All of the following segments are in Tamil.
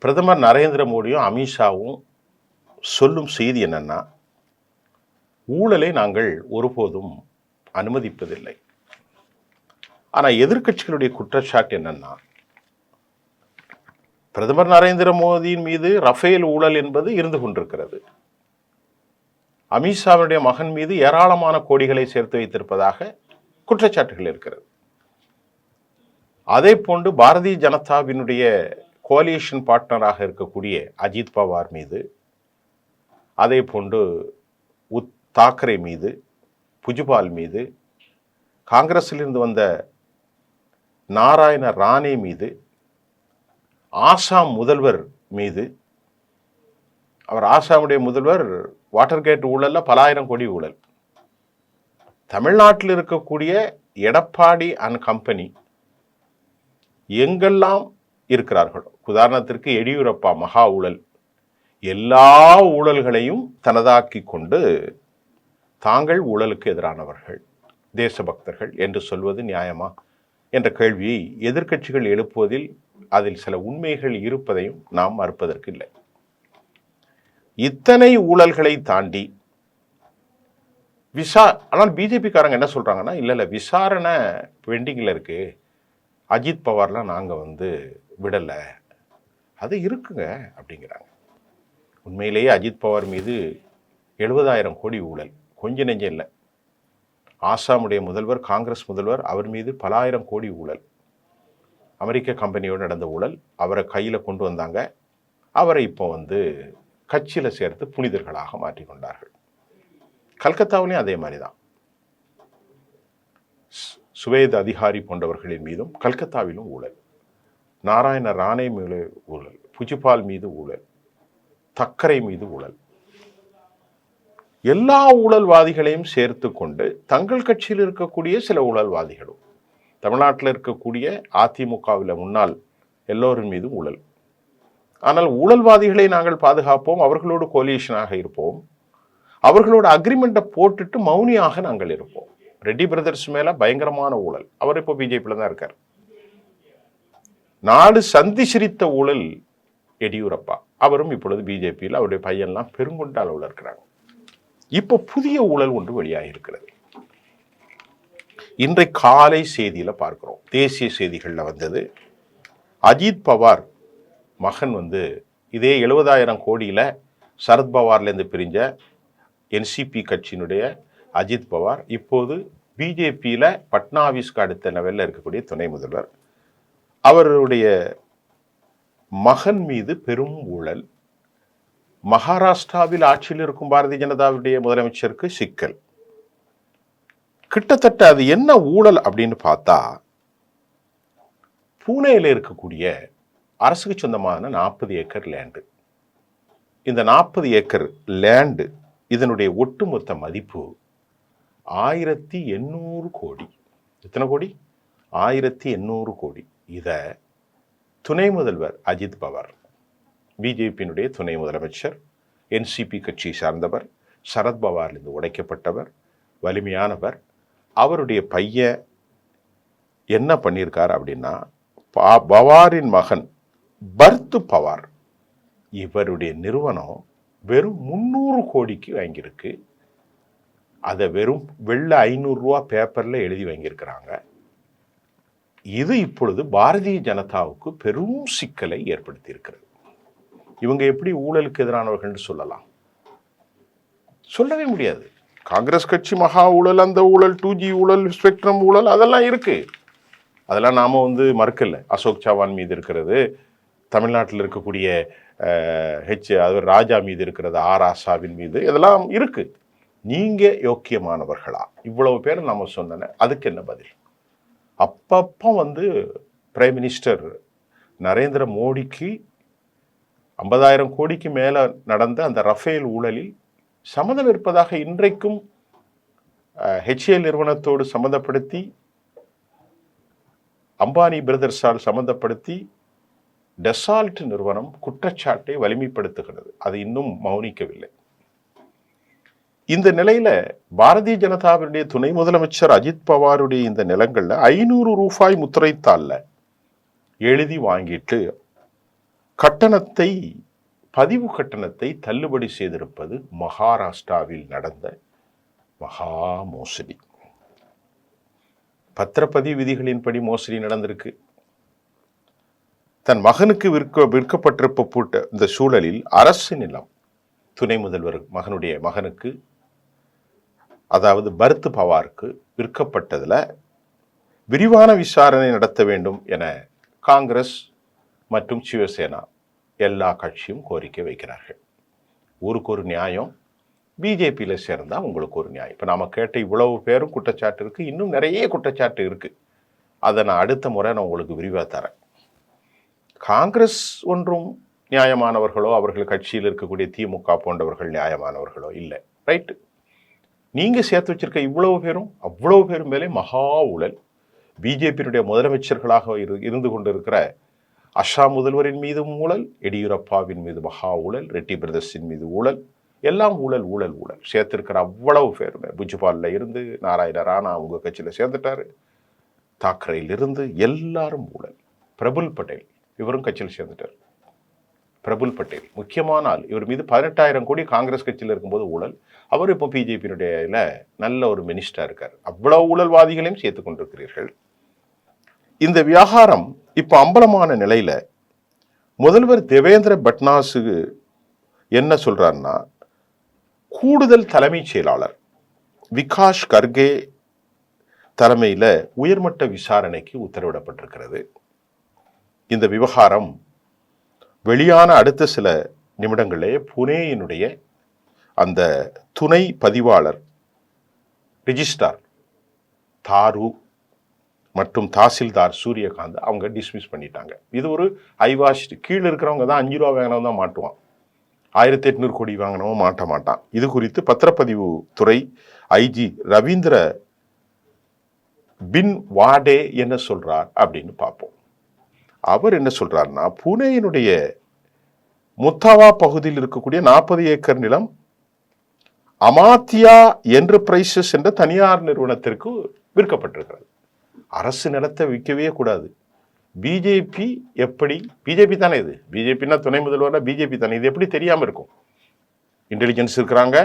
பிரதமர் நரேந்திர மோடியும் அமித்ஷாவும் சொல்லும் செய்தி என்னன்னா, ஊழலை நாங்கள் ஒருபோதும் அனுமதிப்பதில்லை. ஆனா எதிர்க்கட்சிகளுடைய குற்றச்சாட்டு என்னன்னா, பிரதமர் நரேந்திர மோடியின் மீது ரஃபேல் ஊழல் என்பது இருந்து கொண்டிருக்கிறது. அமித்ஷாவுடைய மகன் மீது ஏராளமான கோடிகளை சேர்த்து வைத்திருப்பதாக குற்றச்சாட்டுகள் இருக்கிறது. அதே போன்று பாரதிய ஜனதாவினுடைய கோலியேஷன் பார்ட்னராக இருக்கக்கூடிய அஜித் பவார் மீது, அதே போன்று தாக்கரே மீது, புஜ்பால் மீது, காங்கிரஸிலிருந்து வந்த நாராயண ராணே மீது, ஆசாம் முதல்வர் மீது, அவர் ஆசாமுடைய முதல்வர் வாட்டர்கேட் ஊழல்ல பல ஆயிரம் கோடி ஊழல். தமிழ்நாட்டில் இருக்கக்கூடிய எடப்பாடி அண்ட் கம்பெனி எங்கெல்லாம் இருக்கிறார்களோ, உதாரணத்திற்கு எடியூரப்பா மகா ஊழல், எல்லா ஊழல்களையும் தனதாக்கி கொண்டு தாங்கள் ஊழலுக்கு எதிரானவர்கள், தேசபக்தர்கள் என்று சொல்வது நியாயமா என்ற கேள்வியை எதிர்க்கட்சிகள் எழுப்புவதில் அதில் சில உண்மைகள் இருப்பதையும் நாம் மறுப்பதற்கு இல்லை. இத்தனை ஊழல்களை தாண்டி ஆனால் பிஜேபி காரங்க என்ன சொல்றாங்கன்னா, இல்ல விசாரணை பெண்டிங்ல இருக்கு, அஜித் பவார்லாம் நாங்க விடல, அது இருக்குங்க அப்படிங்கிறாங்க. உண்மையிலேயே அஜித் பவார் மீது 70,000 கோடி ஊழல் கொஞ்ச நெஞ்சம் இல்லை. ஆசாமுடைய முதல்வர், காங்கிரஸ் முதல்வர், அவர் மீது பல ஆயிரம் கோடி ஊழல், அமெரிக்க கம்பெனியோடு நடந்த ஊழல். அவரை கையில் கொண்டு வந்தாங்க. அவரை இப்போ கட்சியில் சேர்த்து புனிதர்களாக மாற்றிக்கொண்டார்கள். கல்கத்தாவிலையும் அதே மாதிரி தான். சுவேத் அதிகாரி போன்றவர்களின் மீதும் கல்கத்தாவிலும் ஊழல், நாராயண ராணே மீது ஊழல், புஜ்பால் மீது ஊழல், தக்கரை மீது ஊழல். எல்லா ஊழல்வாதிகளையும் சேர்த்து கொண்டு தங்கள் கட்சியில் இருக்கக்கூடிய சில ஊழல்வாதிகளும், தமிழ்நாட்டில் இருக்கக்கூடிய அதிமுகவில் முன்னாள் எல்லோரின் மீதும் ஊழல். ஆனால் ஊழல்வாதிகளை நாங்கள் பாதுகாப்போம், அவர்களோடு கோலியேஷனாக இருப்போம், அவர்களோட அக்ரிமெண்ட்டை போட்டுட்டு மௌனியாக நாங்கள் இருப்போம். ரெட்டி பிரதர்ஸ் மேல பயங்கரமான ஊழல், அவர் இப்போ பிஜேபியில தான் இருக்கார். நாடு சந்தி சிரித்த ஊழல் எடியூரப்பா, அவரும் இப்பொழுது பிஜேபியில், அவருடைய பையன்லாம் பெருங்கொண்ட அளவில் இருக்கிறாங்க. இப்போ புதிய ஊழல் ஒன்று வெளியாக இருக்கிறது. இன்றைக்கு காலை செய்தியில பார்க்கிறோம், தேசிய செய்திகள்ல வந்தது, அஜித் பவார் மகன் இதே 70,000 கோடியில சரத்பவார்லேருந்து பிரிஞ்ச என்சிபி கட்சியினுடைய அஜித் பவார் இப்போது பிஜேபியில பட்னாவிஸ்க்கு அடுத்த லெவலில் இருக்கக்கூடிய துணை முதல்வர். அவருடைய மகன் மீது பெரும் ஊழல். மகாராஷ்டிராவில் ஆட்சியில் இருக்கும் பாரதிய ஜனதாவுடைய முதலமைச்சருக்கு சிக்கல். கிட்டத்தட்ட அது என்ன ஊழல் அப்படின்னு பார்த்தா, பூனேல இருக்கக்கூடிய அரசுக்கு சொந்தமான 40 ஏக்கர் லேண்டு, இந்த 40 ஏக்கர் லேண்டு இதனுடைய ஒட்டுமொத்த மதிப்பு 1800 கோடி. எத்தனை கோடி? 1800 கோடி. இத துணை முதல்வர் அஜித் பவார், பிஜேபியினுடைய துணை முதலமைச்சர், என்சிபி கட்சி சார்ந்தவர், சரத்பவாரிலிருந்து உடைக்கப்பட்டவர், வலிமையானவர், அவருடைய பையன் என்ன பண்ணியிருக்கார் அப்படின்னா, பவாரின் மகன் பர்த் பவார், இவருடைய நிறுவனம் வெறும் 300 கோடிக்கு வாங்கியிருக்கு. அதை வெறும் வெள்ள 500 ரூபா பேப்பர்ல எழுதி வாங்கியிருக்கிறாங்க. இது இப்பொழுது பாரதிய ஜனதாவுக்கு பெரும் சிக்கலை ஏற்படுத்தி இருக்கிறது. இவங்க எப்படி ஊழலுக்கு எதிரானவர்கள் சொல்லலாம்? சொல்லவே முடியாது. காங்கிரஸ் கட்சி மகா ஊழல், அந்த ஊழல், 2G ஊழல், ஸ்பெக்ட்ரம் ஊழல், அதெல்லாம் இருக்கு. அதெல்லாம் நாம மறுக்கல. அசோக் சவான் மீது இருக்கிறது, தமிழ்நாட்டில் இருக்கக்கூடிய ராஜா மீது இருக்கிறது, ஆராசாவின் மீது, இதெல்லாம் இருக்கு. நீங்க யோக்கியமானவர்களா? இவ்வளவு பேர் நம்ம சொன்ன, அதுக்கு என்ன பதில்? அப்பப்போ பிரைம் மினிஸ்டர் நரேந்திர மோடிக்கு 50,000 கோடிக்கு மேல நடந்த அந்த ரஃபேல் ஊழலில் சம்மதம் இருப்பதாக இன்றைக்கும் HAL நிறுவனத்தோடு சம்பந்தப்படுத்தி, அம்பானி பிரதர்ஸால் சம்பந்தப்படுத்தி டெசால்ட் நிறுவனம் குற்றச்சாட்டை வலிமைப்படுத்துகிறது. அது இன்னும் மௌனிக்கவில்லை. இந்த நிலையில பாரதிய ஜனதாவினுடைய துணை முதலமைச்சர் அஜித் பவாருடைய இந்த நிலங்கள்ல 500 ரூபாய் முத்திரைத்தாள்ல எழுதி வாங்கிட்டு கட்டணத்தை பதிவு கட்டணத்தை தள்ளுபடி செய்திருப்பது மகாராஷ்டிராவில் நடந்த மகா மோசடி. பத்திரப்பதிவு விதிகளின்படி மோசடி நடந்திருக்கு. தன் மகனுக்கு விற்கப்பட்டிருப்ப இந்த சூழலில் அரசு நிலம் துணை முதல்வர் மகனுடைய மகனுக்கு, அதாவது பரத் பவாருக்கு விற்கப்பட்டதில் விரிவான விசாரணை நடத்த வேண்டும் என காங்கிரஸ் மற்றும் சிவசேனா எல்லா கட்சியும் கோரிக்கை வைக்கிறார்கள். ஊருக்கு ஒரு நியாயம், பிஜேபியில் சேர்ந்தால் உங்களுக்கு ஒரு நியாயம். இப்போ நாம் கேட்ட இவ்வளவு பேரும் குற்றச்சாட்டு இருக்குது, இன்னும் நிறைய குற்றச்சாட்டு இருக்குது. அதை நான் அடுத்த முறை நான் உங்களுக்கு விரிவாக தரேன். காங்கிரஸ் ஒன்றும் நியாயமானவர்களோ, அவர்கள் கட்சியில் இருக்கக்கூடிய திமுக போன்றவர்கள் நியாயமானவர்களோ இல்லை. ரைட்டு, நீங்கள் சேர்த்து வச்சிருக்க இவ்வளவு பேரும் அவ்வளவு பேரும் மேலே மகா ஊழல். பிஜேபியினுடைய முதலமைச்சர்களாக இருந்து கொண்டிருக்கிற அஸ்ஸாம் முதல்வரின் மீது ஊழல், எடியூரப்பாவின் மீது மகா ஊழல், ரெட்டி பிரதர்ஸின் மீது ஊழல், எல்லாம் ஊழல் ஊழல் ஊழல். சேர்த்திருக்கிற அவ்வளவு பேருமே, புஜ்பாலில் இருந்து நாராயண ராணா உங்கள் கட்சியில் சேர்ந்துட்டாரு, தாக்கரையிலிருந்து எல்லாரும் ஊழல். பிரபுல் பட்டேல் இவரும் கட்சியில் சேர்ந்துட்டார். பிரபுல் பட்டேல் முக்கியமான ஆள். இவர் மீது 18,000 கோடி காங்கிரஸ் கட்சியில் இருக்கும்போது ஊழல். அவர் இப்போ பிஜேபியினுடைய நல்ல ஒரு மினிஸ்டராக இருக்கார். அவ்வளவு ஊழல்வாதிகளையும் சேர்த்து கொண்டிருக்கிறீர்கள். இந்த விவகாரம் இப்போ அம்பலமான நிலையில முதல்வர் தேவேந்திர பட்னாஸுக்கு என்ன சொல்றாருன்னா, கூடுதல் தலைமைச் செயலாளர் விகாஷ் கர்கே தலைமையில் உயர்மட்ட விசாரணைக்கு உத்தரவிடப்பட்டிருக்கிறது. இந்த விவகாரம் வெளியான அடுத்த சில நிமிடங்களே புனேயினுடைய அந்த துணை பதிவாளர் ரிஜிஸ்ட்ரார் தாரு மற்றும் தாசில்தார் சூரியகாந்த் அவங்க டிஸ்மிஸ் பண்ணிட்டாங்க. இது ஒரு ஐவாஷ், கீழே இருக்கிறவங்க தான் 5 ரூபா வாங்கினவன் தான் மாட்டுவான், 1800 கோடி வாங்கினவன் மாட்ட மாட்டான். இது குறித்து பத்திரப்பதிவு துறை ஐஜி ரவீந்திர பின் வாடே என்ன சொல்றார் அப்படின்னு பார்ப்போம். அவர் என்ன சொல்றாருன்னா, புனேயினுடைய முத்தாவா பகுதியில் இருக்கக்கூடிய 40 ஏக்கர் நிலம் அமாத்தியா என்டர்பிரைசஸ் என்ற தனியார் நிறுவனத்திற்கு விற்கப்பட்டிருக்கிறது. அரசு நிலத்தை விற்கவே கூடாது. பிஜேபி எப்படி, பிஜேபி தானே இது, பிஜேபின்னா துணை முதல்வர் பிஜேபி தானே, இது எப்படி தெரியாமல் இருக்கும்? இன்டெலிஜென்ஸ் இருக்கிறாங்க,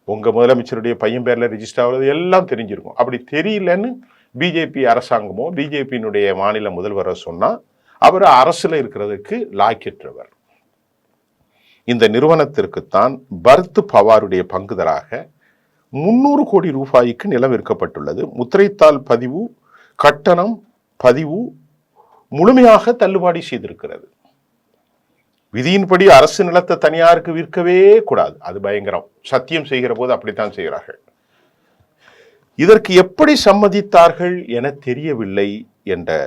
உங்கள் முதலமைச்சருடைய பையன் பேரில் ரிஜிஸ்டர் ஆகுறது எல்லாம் தெரிஞ்சிருக்கும். அப்படி தெரியலன்னு பிஜேபி அரசாங்கமோ பிஜேபியினுடைய மாநில முதல்வரை சொன்னால் அவர் அரசில் இருக்கிறதுக்கு லாய்க்கற்றவர். இந்த நிறுவனத்திற்குத்தான் பரத் பவாருடைய பங்குதராக 300 கோடி ரூபாய்க்கு நிலம் விற்கப்பட்டுள்ளது. முத்திரைத்தாள் பதிவு கட்டணம் பதிவு முழுமையாக தள்ளுபடி செய்திருக்கிறது. விதியின்படி அரசு நிலத்தை தனியாருக்கு விற்கவே கூடாது, அது பயங்கரம். சத்தியம் செய்கிற போது அப்படித்தான் செய்கிறார்கள். இதற்கு எப்படி சம்மதித்தார்கள் என தெரியவில்லை என்ற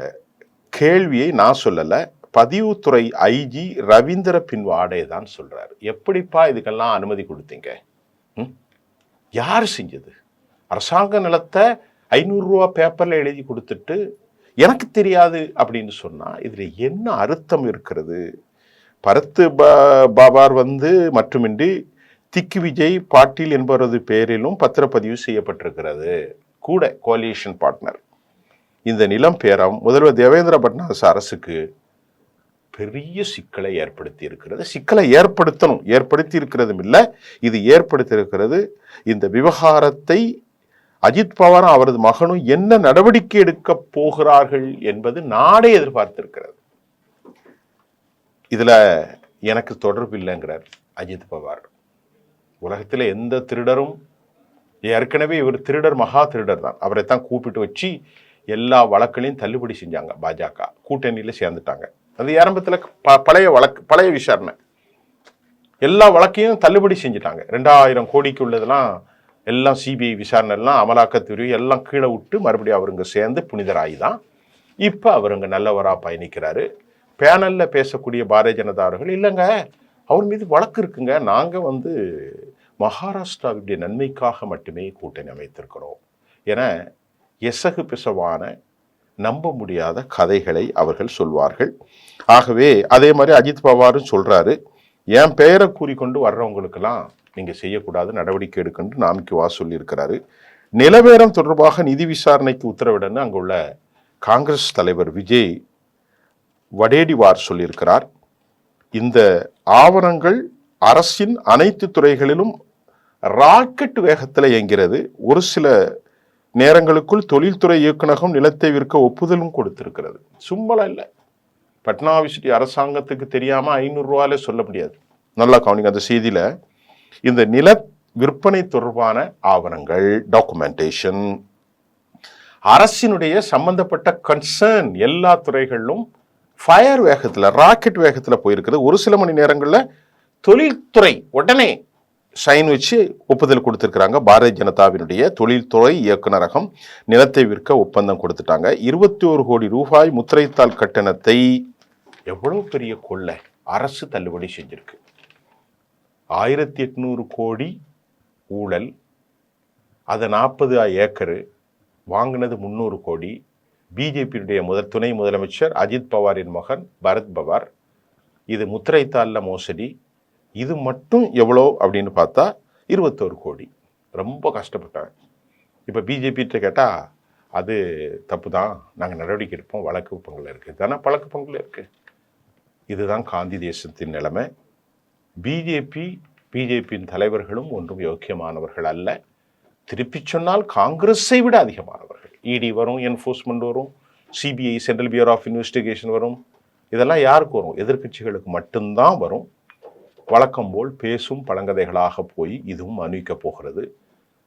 கேள்வியை நான் சொல்லல, பதிவுத்துறை ஐஜி ரவீந்திர பின் வாடே தான் சொல்றாரு. எப்படிப்பா இதுக்கெல்லாம் அனுமதி கொடுத்தீங்க? யார் செஞ்சது? அரசாங்க நிலத்தை 500 ரூபா பேப்பர்ல எழுதி கொடுத்துட்டு எனக்கு தெரியாது அப்படின்னு சொன்னா இதுல என்ன அர்த்தம் இருக்கிறது? பரத் பவார் மட்டுமின்றி திக்கு விஜய் பாட்டீல் என்பவரது பெயரிலும் பத்திரப்பதிவு செய்யப்பட்டிருக்கிறது, கூட கோலியேஷன் பார்ட்னர். இந்த நிலம் பேரம் முதல்வர் தேவேந்திர பட்னாவிஸ் அரசுக்கு பெரிய சிக்கலை ஏற்படுத்தி இருக்கிறது. சிக்கலை ஏற்படுத்தி இருக்கிறதும் இல்லை, இது ஏற்படுத்தி இருக்கிறது. இந்த விவகாரத்தை அஜித் பவாரும் அவரது மகனும் என்ன நடவடிக்கை எடுக்க போகிறார்கள் என்பது நாடே எதிர்பார்த்திருக்கிறது. இதுல எனக்கு தொடர்பு இல்லைங்கிறார் அஜித் பவார். உலகத்தில் எந்த திருடரும், ஏற்கனவே இவர் திருடர், மகா திருடர் தான், அவரை தான் கூப்பிட்டு வச்சு எல்லா வழக்குகளையும் தள்ளுபடி செஞ்சாங்க. பாஜக கூட்டணியில் சேர்ந்துட்டாங்க. அது ஆரம்பத்தில் பழைய விசாரணை, எல்லா வழக்கையும் தள்ளுபடி செஞ்சுட்டாங்க. 2000 கோடிக்கு உள்ளதெல்லாம் எல்லாம் சிபிஐ விசாரணை எல்லாம் அமலாக்கத்துறை எல்லாம் கீழே விட்டு மறுபடியும் அவருங்க சேர்ந்து புனிதராகி தான் இப்போ அவருங்க நல்லவராக பயணிக்கிறாரு. பேனலில் பேசக்கூடிய பாரதிய ஜனதாவர்கள் இல்லைங்க அவர் மீது வழக்கு இருக்குங்க, நாங்கள் மகாராஷ்டிராவுடைய நன்மைக்காக மட்டுமே கூட்டணி அமைத்திருக்கிறோம் என எசகு பிசவான நம்ப முடியாத கதைகளை அவர்கள் சொல்வார்கள். ஆகவே அதே மாதிரி அஜித் பவாரும் சொல்றாரு, என் பெயரை கூறிக்கொண்டு வர்றவங்களுக்கெல்லாம் நீங்கள் செய்யக்கூடாது, நடவடிக்கை எடுக்கணும்னு நாமிக்குவா சொல்லியிருக்கிறாரு. நிலவேரம் தொடர்பாக நிதி விசாரணைக்கு உத்தரவிடன்னு அங்குள்ள காங்கிரஸ் தலைவர் விஜய் வடேடிவார் சொல்லியிருக்கிறார். இந்த ஆவணங்கள் அரசின் அனைத்து துறைகளிலும் ராக்கெட் வேகத்தில் இயங்கிறது. ஒரு சில நேரங்களுக்குள் தொழில்துறை இயக்குநகம் நிலத்தை விற்க ஒப்புதலும் கொடுத்திருக்கிறது. சும்பளம் இல்லை. பட்னாவிஸ் அரசாங்கத்துக்கு தெரியாம 500 ரூபாயில சொல்ல முடியாது. நல்லா கவனிங்க. அந்த செய்தியில இந்த நில விற்பனை தொடர்பான ஆவணங்கள், டாக்குமெண்டேஷன், அரசினுடைய சம்பந்தப்பட்ட கன்சர்ன் எல்லா துறைகளிலும் ஃபயர் வேகத்துல, ராக்கெட் வேகத்துல போயிருக்கிறது. ஒரு சில மணி நேரங்கள்ல தொழில்துறை உடனே சைன் வச்சு ஒப்புதல் கொடுத்திருக்கிறாங்க. பாரதிய ஜனதாவினுடைய தொழில்துறை இயக்குநரகம் நிலத்தை விற்க ஒப்பந்தம் கொடுத்துட்டாங்க. 21 கோடி ரூபாய் முத்திரைத்தாள் கட்டணத்தை, எவ்வளவு பெரிய கொள்ளை, அரசு தள்ளுபடி செஞ்சிருக்கு. 1800 கோடி ஊழல், அதை 40 ஏக்கரு வாங்கினது 300 கோடி. பிஜேபியுடைய துணை முதலமைச்சர் அஜித் பவாரின் மகன் பரத் பவார். இது முத்திரைத்தாள்ல மோசடி. இது மட்டும் எவ்வளோ அப்படின்னு பார்த்தா 21 கோடி. ரொம்ப கஷ்டப்பட்டாங்க. இப்போ பிஜேபிகிட்ட கேட்டால் அது தப்பு தான், நாங்கள் நடவடிக்கை எடுப்போம், வழக்கு பங்கில் இருக்குது தானே, வழக்கு பங்கில் இருக்குது. இதுதான் காந்தி தேசத்தின் நிலைமை. பிஜேபியின் தலைவர்களும் ஒன்றும் யோக்கியமானவர்கள் அல்ல. திருப்பி சொன்னால் காங்கிரஸை விட அதிகமானவர்கள். இடி வரும், என்ஃபோர்ஸ்மெண்ட் வரும், CBI central bureau of investigation வரும். இதெல்லாம் யாருக்கு வரும்? எதிர்கட்சிகளுக்கு மட்டும்தான் வரும். வழக்கம் போல் பேசும் பழங்கதைகளாக போய் இதுவும் அணிவிக்கப் போகிறது.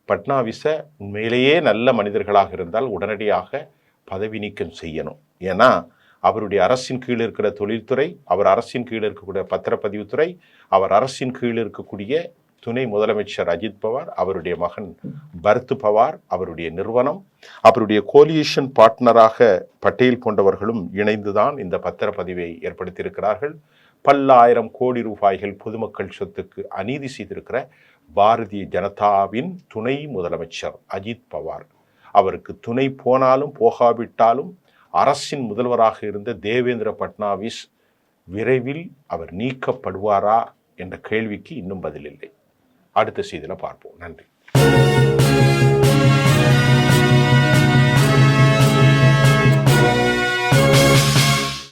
பட்னாவிஸை உண்மையிலேயே நல்ல மனிதர்களாக இருந்தால் உடனடியாக பதவி நீக்கம் செய்யணும். ஏன்னா அவருடைய அரசின் கீழ் இருக்கிற தொழில்துறை, அவர் அரசின் கீழ் இருக்கக்கூடிய பத்திரப்பதிவுத்துறை, அவர் அரசின் கீழ் இருக்கக்கூடிய துணை முதலமைச்சர் அஜித் பவார், அவருடைய மகன் பரத் பவார், அவருடைய நிறுவனம், அவருடைய கோலியேஷன் பார்ட்னராக பட்டேல் போன்றவர்களும் இணைந்துதான் இந்த பத்திரப்பதிவை ஏற்படுத்தியிருக்கிறார்கள். பல்லாயிரம் கோடி ரூபாய்கள் பொதுமக்கள் சொத்துக்கு அநீதி செய்திருக்கிற பாரதிய ஜனதாவின் துணை முதலமைச்சர் அஜித் பவார், அவருக்கு துணை போனாலும் போகாவிட்டாலும் அரசின் முதல்வராக இருந்த தேவேந்திர பட்னாவிஸ் விரைவில் அவர் நீக்கப்படுவாரா என்ற கேள்விக்கு இன்னும் பதில் இல்லை. அடுத்த செய்தியில் பார்ப்போம். நன்றி.